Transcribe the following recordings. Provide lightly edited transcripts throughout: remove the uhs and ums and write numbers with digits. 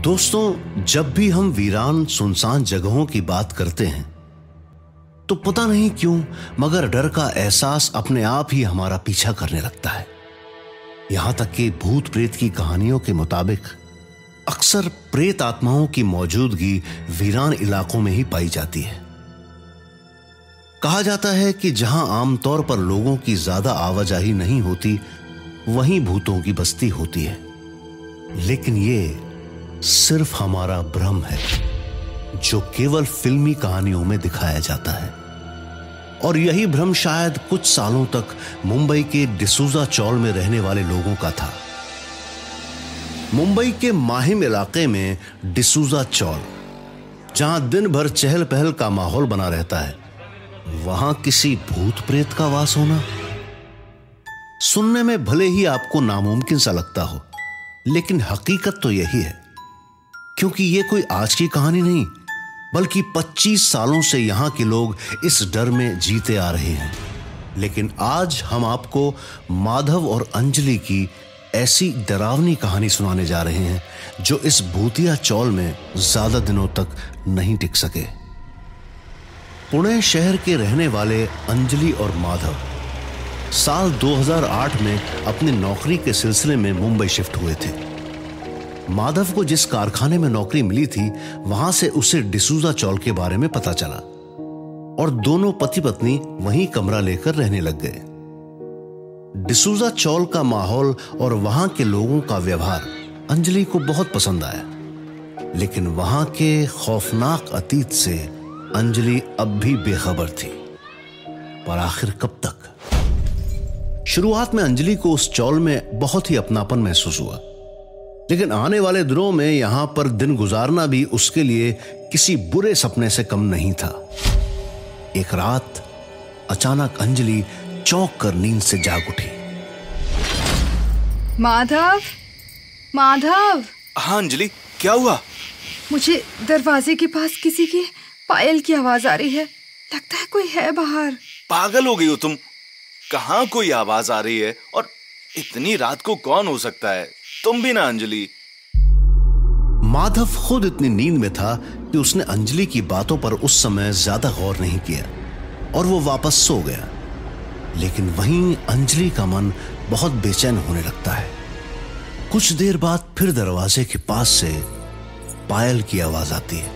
दोस्तों, जब भी हम वीरान सुनसान जगहों की बात करते हैं तो पता नहीं क्यों मगर डर का एहसास अपने आप ही हमारा पीछा करने लगता है। यहां तक कि भूत प्रेत की कहानियों के मुताबिक अक्सर प्रेत आत्माओं की मौजूदगी वीरान इलाकों में ही पाई जाती है। कहा जाता है कि जहां आमतौर पर लोगों की ज्यादा आवाजाही नहीं होती वहीं भूतों की बस्ती होती है, लेकिन ये सिर्फ हमारा भ्रम है जो केवल फिल्मी कहानियों में दिखाया जाता है। और यही भ्रम शायद कुछ सालों तक मुंबई के डिसूजा चौल में रहने वाले लोगों का था। मुंबई के माहिम इलाके में डिसूजा चौल, जहां दिन भर चहल पहल का माहौल बना रहता है, वहां किसी भूत प्रेत का वास होना सुनने में भले ही आपको नामुमकिन सा लगता हो, लेकिन हकीकत तो यही है। क्योंकि ये कोई आज की कहानी नहीं, बल्कि 25 सालों से यहां के लोग इस डर में जीते आ रहे हैं। लेकिन आज हम आपको माधव और अंजलि की ऐसी डरावनी कहानी सुनाने जा रहे हैं जो इस भूतिया चौल में ज्यादा दिनों तक नहीं टिक सके। पुणे शहर के रहने वाले अंजलि और माधव साल 2008 में अपनी नौकरी के सिलसिले में मुंबई शिफ्ट हुए थे। माधव को जिस कारखाने में नौकरी मिली थी वहां से उसे डिसूजा चौल के बारे में पता चला और दोनों पति पत्नी वहीं कमरा लेकर रहने लग गए। डिसूजा चौल का माहौल और वहां के लोगों का व्यवहार अंजलि को बहुत पसंद आया, लेकिन वहां के खौफनाक अतीत से अंजलि अब भी बेखबर थी। पर आखिर कब तक? शुरुआत में अंजलि को उस चौल में बहुत ही अपनापन महसूस हुआ, लेकिन आने वाले दिनों में यहां पर दिन गुजारना भी उसके लिए किसी बुरे सपने से कम नहीं था। एक रात अचानक अंजलि चौंक कर नींद से जाग उठी। माधव, माधव। हाँ अंजलि, क्या हुआ? मुझे दरवाजे के पास किसी की पायल की आवाज आ रही है। लगता है कोई है बाहर। पागल हो गई हो तुम? कहाँ कोई आवाज आ रही है? और इतनी रात को कौन हो सकता है? तुम भी ना अंजलि। माधव खुद इतनी नींद में था कि उसने अंजलि की बातों पर उस समय ज्यादा गौर नहीं किया और वो वापस सो गया। लेकिन वहीं अंजलि का मन बहुत बेचैन होने लगता है। कुछ देर बाद फिर दरवाजे के पास से पायल की आवाज आती है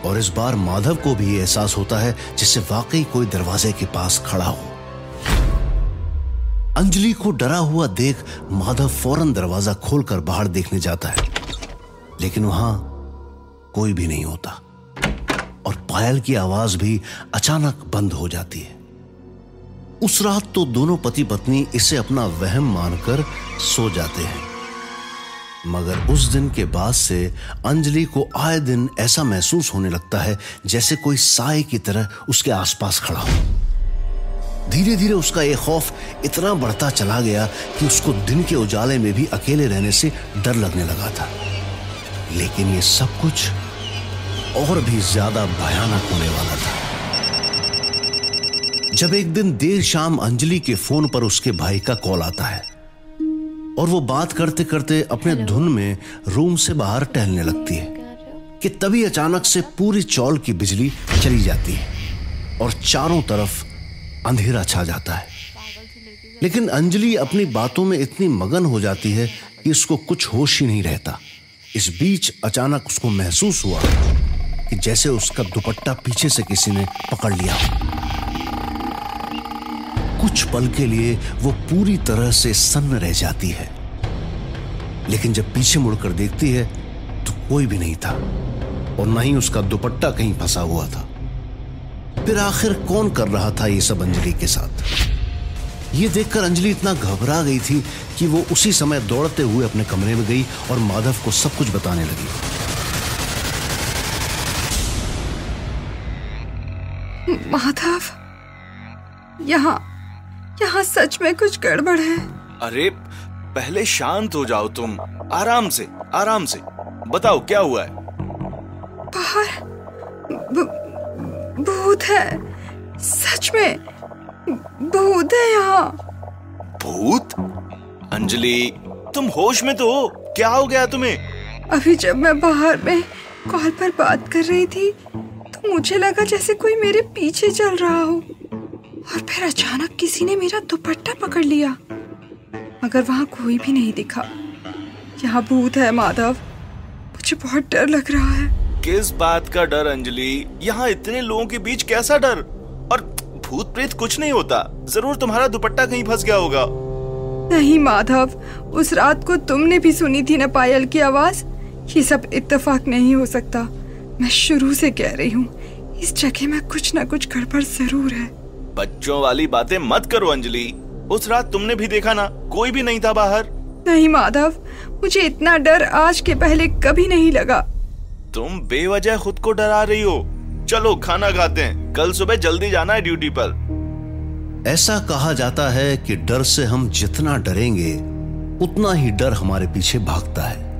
और इस बार माधव को भी एहसास होता है जिससे वाकई कोई दरवाजे के पास खड़ा हो। अंजलि को डरा हुआ देख माधव फौरन दरवाजा खोलकर बाहर देखने जाता है, लेकिन वहां कोई भी नहीं होता और पायल की आवाज भी अचानक बंद हो जाती है। उस रात तो दोनों पति पत्नी इसे अपना वहम मानकर सो जाते हैं, मगर उस दिन के बाद से अंजलि को आए दिन ऐसा महसूस होने लगता है जैसे कोई साए की तरह उसके आसपास खड़ा हो। धीरे धीरे उसका यह खौफ इतना बढ़ता चला गया कि उसको दिन के उजाले में भी अकेले रहने से डर लगने लगा था। लेकिन ये सब कुछ और भी ज्यादा भयानक होने वाला था जब एक दिन देर शाम अंजलि के फोन पर उसके भाई का कॉल आता है और वो बात करते करते अपने धुन में रूम से बाहर टहलने लगती है कि तभी अचानक से पूरी चौल की बिजली चली जाती है और चारों तरफ अंधेरा छा जाता है। लेकिन अंजलि अपनी बातों में इतनी मगन हो जाती है कि उसको कुछ होश ही नहीं रहता। इस बीच अचानक उसको महसूस हुआ कि जैसे उसका दुपट्टा पीछे से किसी ने पकड़ लिया। कुछ पल के लिए वो पूरी तरह से सन्न रह जाती है, लेकिन जब पीछे मुड़कर देखती है तो कोई भी नहीं था और न ही उसका दुपट्टा कहीं फंसा हुआ था। फिर आखिर कौन कर रहा था ये सब अंजलि के साथ? ये देखकर अंजलि इतना घबरा गई थी कि वो उसी समय दौड़ते हुए अपने कमरे में गई और माधव को सब कुछ बताने लगी। माधव, यहाँ सच में कुछ गड़बड़ है। अरे पहले शांत हो जाओ तुम। आराम से बताओ क्या हुआ है? बाहर भूत है। सच में भूत है यहाँ। भूत? अंजलि, तुम होश में तो हो? क्या हो गया तुम्हें? अभी जब मैं बाहर में कॉल पर बात कर रही थी तो मुझे लगा जैसे कोई मेरे पीछे चल रहा हो, और फिर अचानक किसी ने मेरा दुपट्टा पकड़ लिया, मगर वहां कोई भी नहीं दिखा। यहाँ भूत है माधव, मुझे बहुत डर लग रहा है। किस बात का डर अंजलि? यहाँ इतने लोगों के बीच कैसा डर? और भूत प्रेत कुछ नहीं होता, जरूर तुम्हारा दुपट्टा कहीं फंस गया होगा। नहीं माधव, उस रात को तुमने भी सुनी थी ना पायल की आवाज। ये सब इत्तेफाक नहीं हो सकता। मैं शुरू से कह रही हूँ इस जगह में कुछ ना कुछ गड़बड़ जरूर है। बच्चों वाली बातें मत करो अंजलि। उस रात तुमने भी देखा ना, कोई भी नहीं था बाहर। नहीं माधव, मुझे इतना डर आज के पहले कभी नहीं लगा। तुम बेवजह खुद को डरा रही हो। चलो खाना खाते हैं, कल सुबह जल्दी जाना है ड्यूटी पर। ऐसा कहा जाता है कि डर से हम जितना डरेंगे उतना ही डर हमारे पीछे भागता है।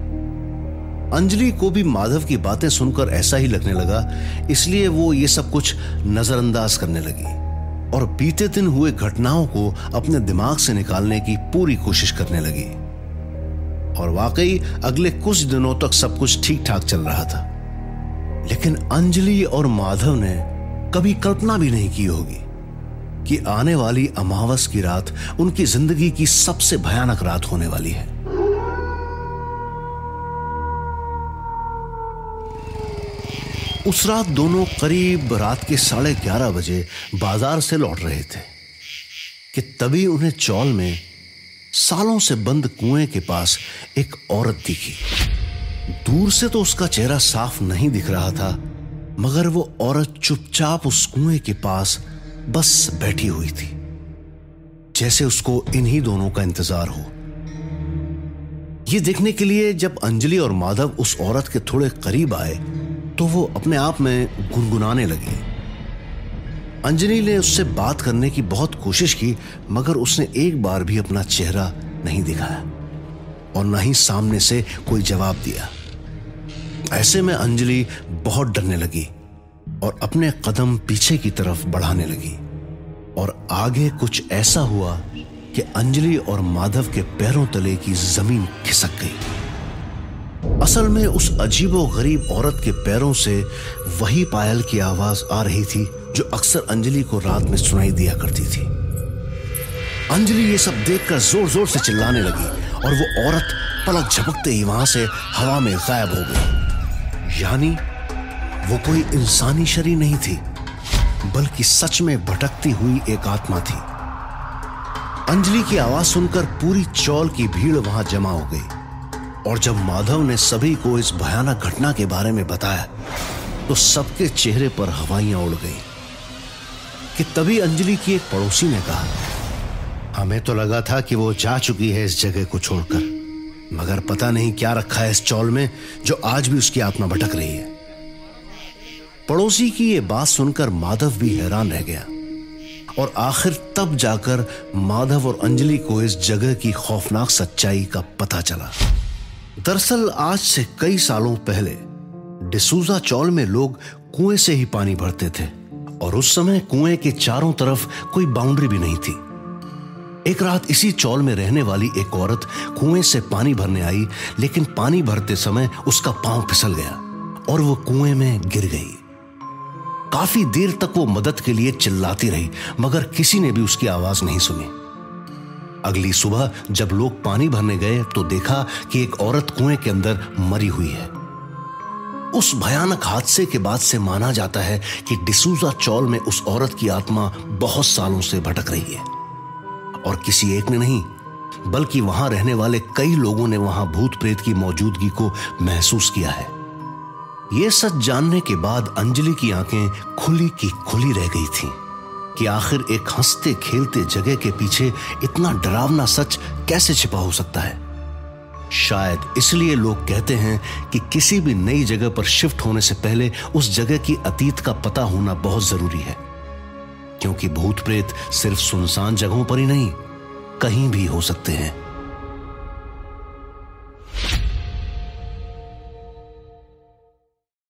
अंजलि को भी माधव की बातें सुनकर ऐसा ही लगने लगा, इसलिए वो ये सब कुछ नजरअंदाज करने लगी और बीते दिन हुए घटनाओं को अपने दिमाग से निकालने की पूरी कोशिश करने लगी। और वाकई अगले कुछ दिनों तक सब कुछ ठीक ठाक चल रहा था, लेकिन अंजलि और माधव ने कभी कल्पना भी नहीं की होगी कि आने वाली अमावस की रात उनकी जिंदगी की सबसे भयानक रात होने वाली है। उस रात दोनों करीब रात के 11:30 बजे बाजार से लौट रहे थे कि तभी उन्हें चौल में सालों से बंद कुएं के पास एक औरत दिखी। दूर से तो उसका चेहरा साफ नहीं दिख रहा था, मगर वो औरत चुपचाप उस कुएं के पास बस बैठी हुई थी, जैसे उसको इन्हीं दोनों का इंतजार हो। ये देखने के लिए जब अंजलि और माधव उस औरत के थोड़े करीब आए तो वो अपने आप में गुनगुनाने लगी। अंजलि ने उससे बात करने की बहुत कोशिश की, मगर उसने एक बार भी अपना चेहरा नहीं दिखाया और न ही सामने से कोई जवाब दिया। ऐसे में अंजलि बहुत डरने लगी और अपने कदम पीछे की तरफ बढ़ाने लगी। और आगे कुछ ऐसा हुआ कि अंजलि और माधव के पैरों तले की जमीन खिसक गई। असल में उस अजीबोगरीब औरत के पैरों से वही पायल की आवाज आ रही थी जो अक्सर अंजलि को रात में सुनाई दिया करती थी। अंजलि ये सब देखकर जोर जोर से चिल्लाने लगी और वो औरत पलक झपकते ही वहां से हवा में गायब हो गई। यानी वो कोई इंसानी शरीर नहीं थी, बल्कि सच में भटकती हुई एक आत्मा थी। अंजलि की आवाज सुनकर पूरी चौल की भीड़ वहां जमा हो गई, और जब माधव ने सभी को इस भयानक घटना के बारे में बताया तो सबके चेहरे पर हवाइयां उड़ गई। कि तभी अंजलि की एक पड़ोसी ने कहा, हमें तो लगा था कि वो जा चुकी है इस जगह को छोड़कर, मगर पता नहीं क्या रखा है इस चौल में जो आज भी उसकी आत्मा भटक रही है। पड़ोसी की ये बात सुनकर माधव भी हैरान रह गया, और आखिर तब जाकर माधव और अंजलि को इस जगह की खौफनाक सच्चाई का पता चला। दरअसल आज से कई सालों पहले डिसूजा चौल में लोग कुएं से ही पानी भरते थे, और उस समय कुएं के चारों तरफ कोई बाउंड्री भी नहीं थी। एक रात इसी चौल में रहने वाली एक औरत कुएं से पानी भरने आई, लेकिन पानी भरते समय उसका पांव फिसल गया और वो कुएं में गिर गई। काफी देर तक वो मदद के लिए चिल्लाती रही, मगर किसी ने भी उसकी आवाज नहीं सुनी। अगली सुबह जब लोग पानी भरने गए तो देखा कि एक औरत कुएं के अंदर मरी हुई है। उस भयानक हादसे के बाद से माना जाता है कि डिसूजा चौल में उस औरत की आत्मा बहुत सालों से भटक रही है, और किसी एक ने नहीं बल्कि वहां रहने वाले कई लोगों ने वहां भूत प्रेत की मौजूदगी को महसूस किया है। यह सच जानने के बाद अंजलि की आंखें खुली की खुली रह गई थीं कि आखिर एक हंसते खेलते जगह के पीछे इतना डरावना सच कैसे छिपा हो सकता है। शायद इसलिए लोग कहते हैं कि किसी भी नई जगह पर शिफ्ट होने से पहले उस जगह की अतीत का पता होना बहुत जरूरी है, क्योंकि भूत प्रेत सिर्फ सुनसान जगहों पर ही नहीं, कहीं भी हो सकते हैं।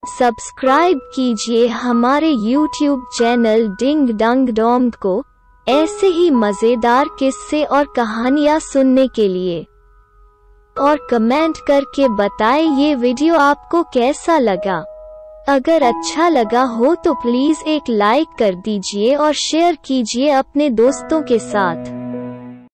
सब्सक्राइब कीजिए हमारे YouTube चैनल डिंग डंग डोंग को ऐसे ही मजेदार किस्से और कहानियां सुनने के लिए। और कमेंट करके बताएं ये वीडियो आपको कैसा लगा। अगर अच्छा लगा हो तो प्लीज एक लाइक कर दीजिए और शेयर कीजिए अपने दोस्तों के साथ।